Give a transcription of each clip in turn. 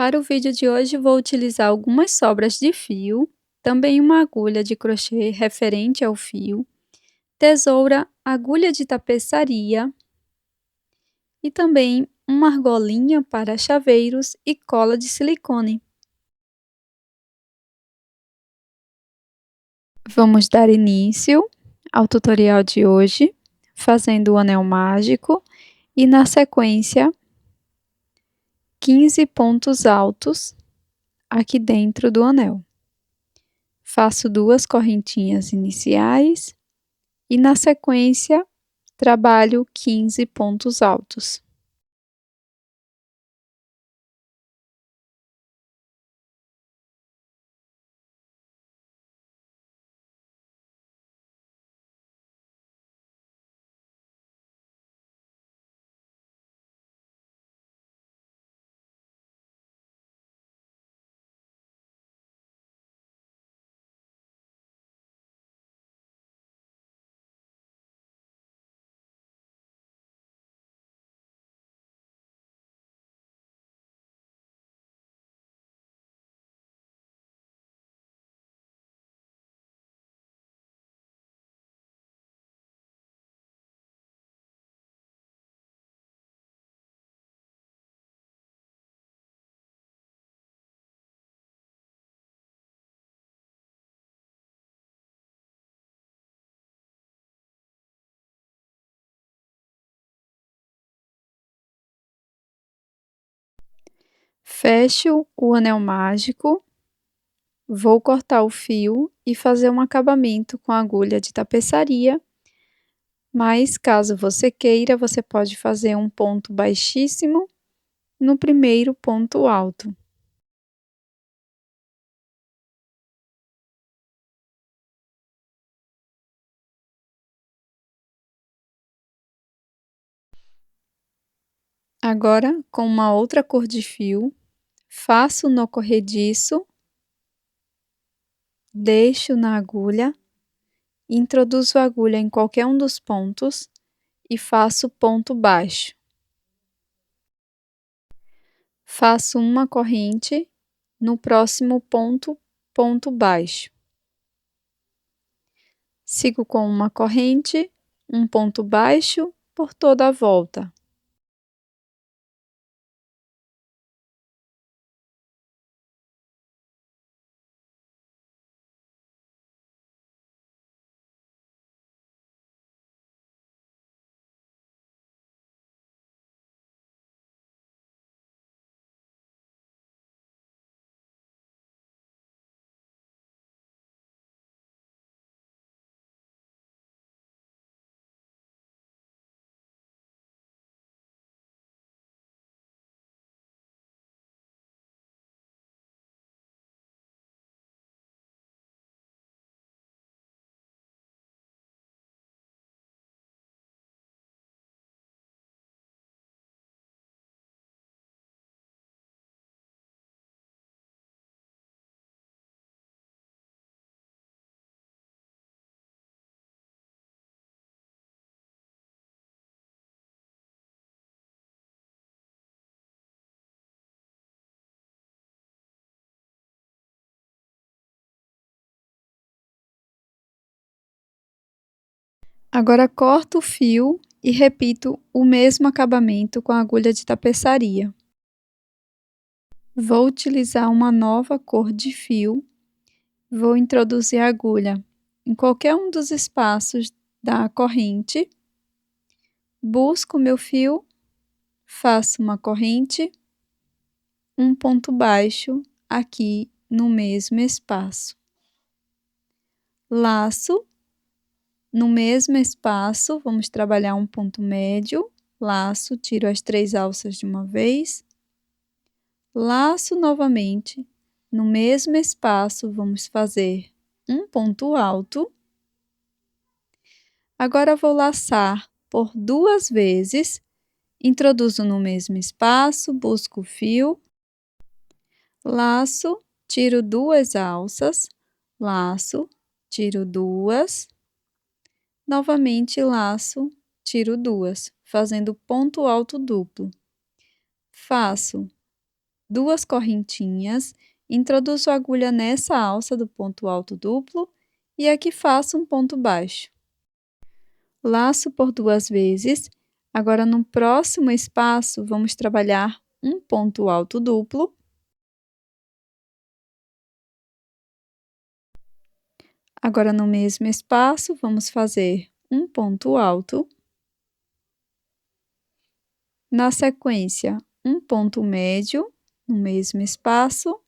Para o vídeo de hoje, vou utilizar algumas sobras de fio, também uma agulha de crochê referente ao fio, tesoura, agulha de tapeçaria e também uma argolinha para chaveiros e cola de silicone. Vamos dar início ao tutorial de hoje, fazendo o anel mágico e, na sequência, 15 pontos altos aqui dentro do anel. Faço 2 correntinhas iniciais e, na sequência, trabalho 15 pontos altos. Fecho o anel mágico, vou cortar o fio e fazer um acabamento com a agulha de tapeçaria, mas caso você queira, você pode fazer um ponto baixíssimo no primeiro ponto alto. Agora, com uma outra cor de fio, faço nó corrediço, deixo na agulha, introduzo a agulha em qualquer um dos pontos e faço ponto baixo. Faço uma corrente no próximo ponto, ponto baixo. Sigo com uma corrente, um ponto baixo por toda a volta. Agora corto o fio e repito o mesmo acabamento com a agulha de tapeçaria. Vou utilizar uma nova cor de fio, vou introduzir a agulha em qualquer um dos espaços da corrente, busco o meu fio, faço uma corrente, um ponto baixo aqui no mesmo espaço. Laço, no mesmo espaço, vamos trabalhar um ponto médio, laço, tiro as 3 alças de uma vez, laço novamente, no mesmo espaço, vamos fazer um ponto alto. Agora vou laçar por 2 vezes, introduzo no mesmo espaço, busco o fio, laço, tiro 2 alças, laço, tiro 2, novamente laço, tiro 2, fazendo ponto alto duplo. Faço 2 correntinhas, introduzo a agulha nessa alça do ponto alto duplo e aqui faço um ponto baixo. Laço por 2 vezes. Agora, no próximo espaço, vamos trabalhar um ponto alto duplo. Agora, no mesmo espaço, vamos fazer um ponto alto. Na sequência, um ponto médio, no mesmo espaço.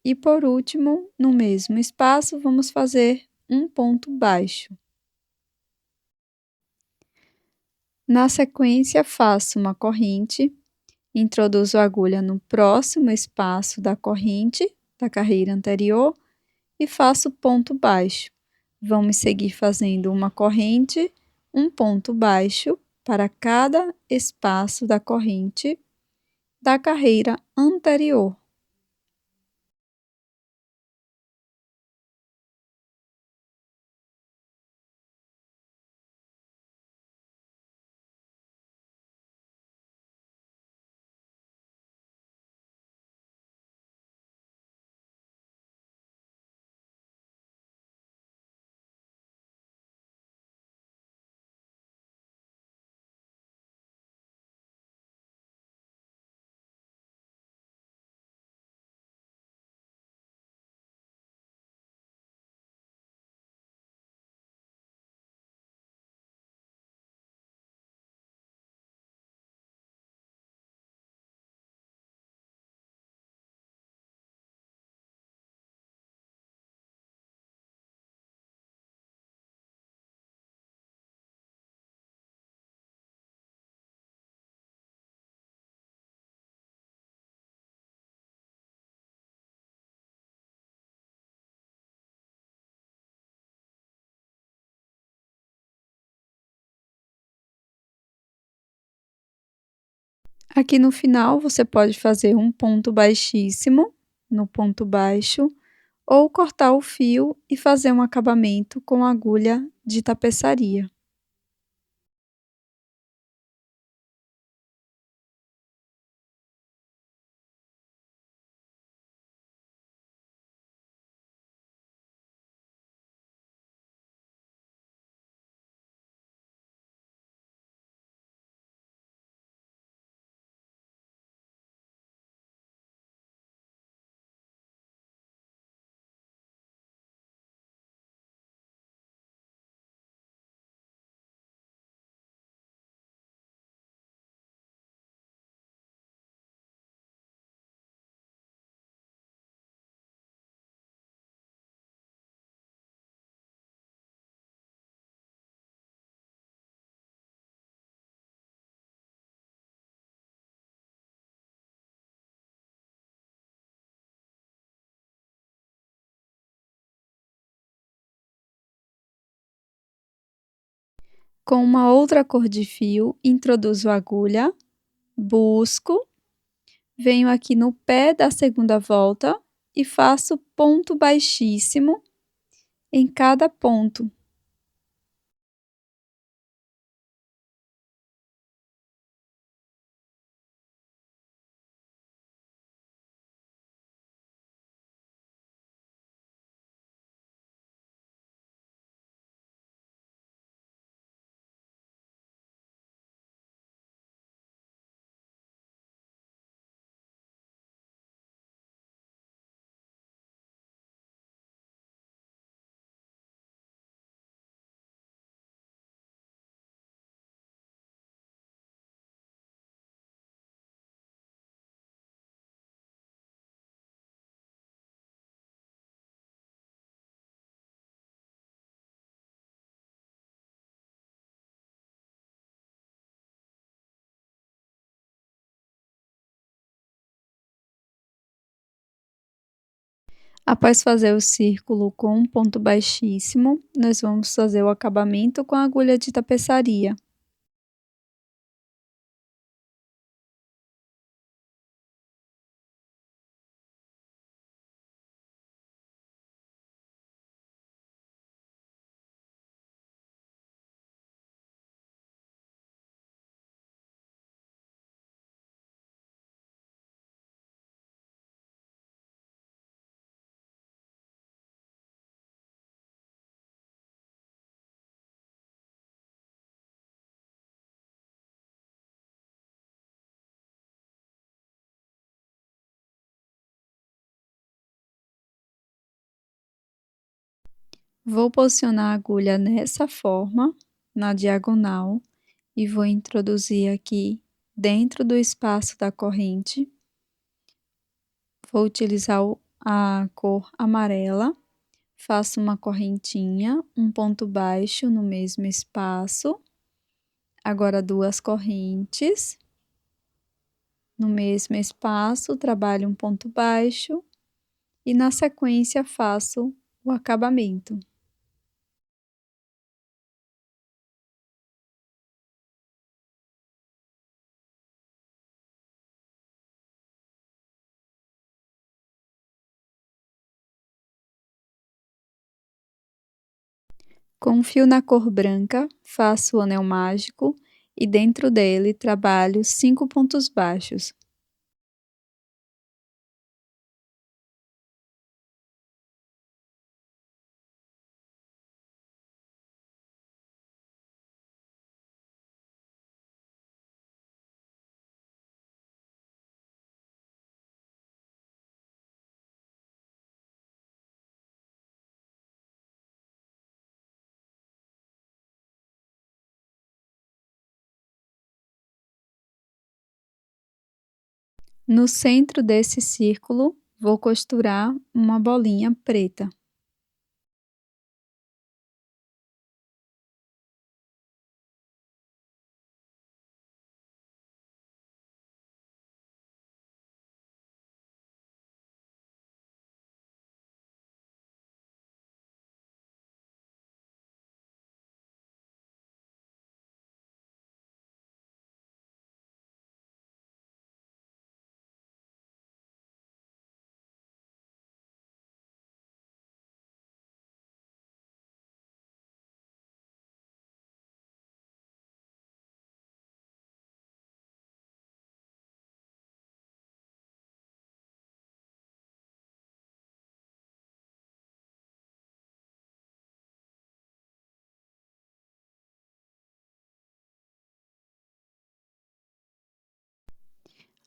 E, por último, no mesmo espaço, vamos fazer um ponto baixo. Na sequência, faço uma corrente, introduzo a agulha no próximo espaço da corrente, da carreira anterior, e faço ponto baixo. Vamos seguir fazendo uma corrente, um ponto baixo para cada espaço da corrente da carreira anterior. Aqui no final, você pode fazer um ponto baixíssimo no ponto baixo, ou cortar o fio e fazer um acabamento com agulha de tapeçaria. Com uma outra cor de fio, introduzo a agulha, busco, venho aqui no pé da segunda volta e faço ponto baixíssimo em cada ponto. Após fazer o círculo com um ponto baixíssimo, nós vamos fazer o acabamento com a agulha de tapeçaria. Vou posicionar a agulha nessa forma, na diagonal, e vou introduzir aqui dentro do espaço da corrente. Vou utilizar a cor amarela, faço uma correntinha, um ponto baixo no mesmo espaço. Agora 2 correntes. No mesmo espaço, trabalho um ponto baixo e na sequência faço o acabamento. Com um fio na cor branca, faço o anel mágico e dentro dele trabalho 5 pontos baixos. No centro desse círculo, vou costurar uma bolinha preta.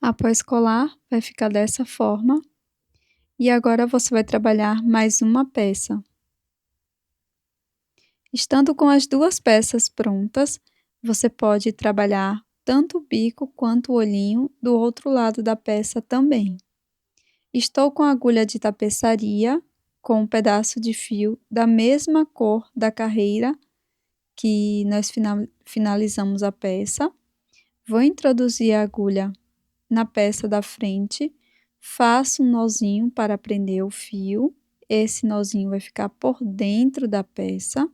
Após colar, vai ficar dessa forma. E agora você vai trabalhar mais uma peça. Estando com as 2 peças prontas, você pode trabalhar tanto o bico quanto o olhinho do outro lado da peça também. Estou com a agulha de tapeçaria, com um pedaço de fio da mesma cor da carreira que nós finalizamos a peça. Vou introduzir a agulha na peça da frente, faço um nozinho para prender o fio. Esse nozinho vai ficar por dentro da peça.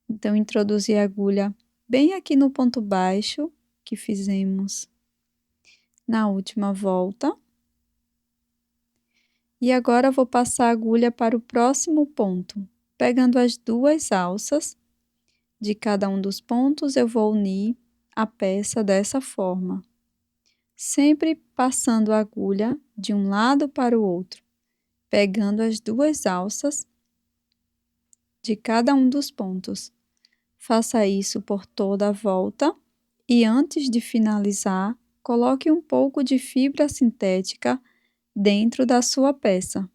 Então, introduzi a agulha bem aqui no ponto baixo que fizemos na última volta. E agora vou passar a agulha para o próximo ponto. Pegando as 2 alças de cada um dos pontos, eu vou unir a peça dessa forma, sempre passando a agulha de um lado para o outro, pegando as 2 alças de cada um dos pontos. Faça isso por toda a volta e antes de finalizar, coloque um pouco de fibra sintética dentro da sua peça.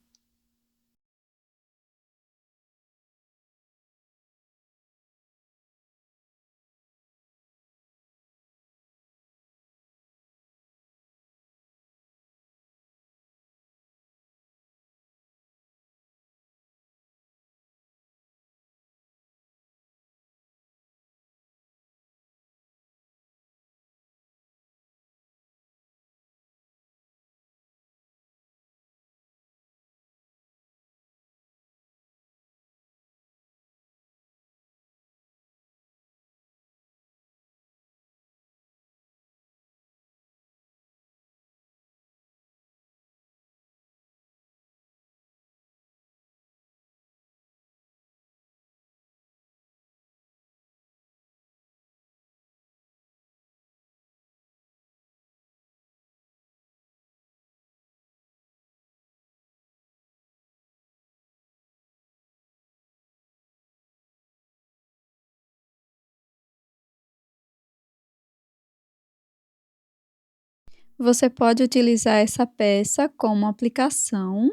Você pode utilizar essa peça como aplicação,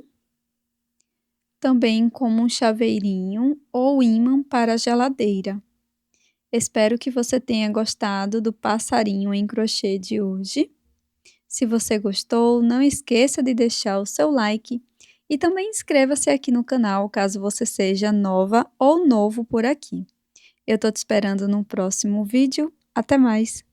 também como um chaveirinho ou ímã para a geladeira. Espero que você tenha gostado do passarinho em crochê de hoje. Se você gostou, não esqueça de deixar o seu like e também inscreva-se aqui no canal caso você seja nova ou novo por aqui. Eu tô te esperando no próximo vídeo. Até mais!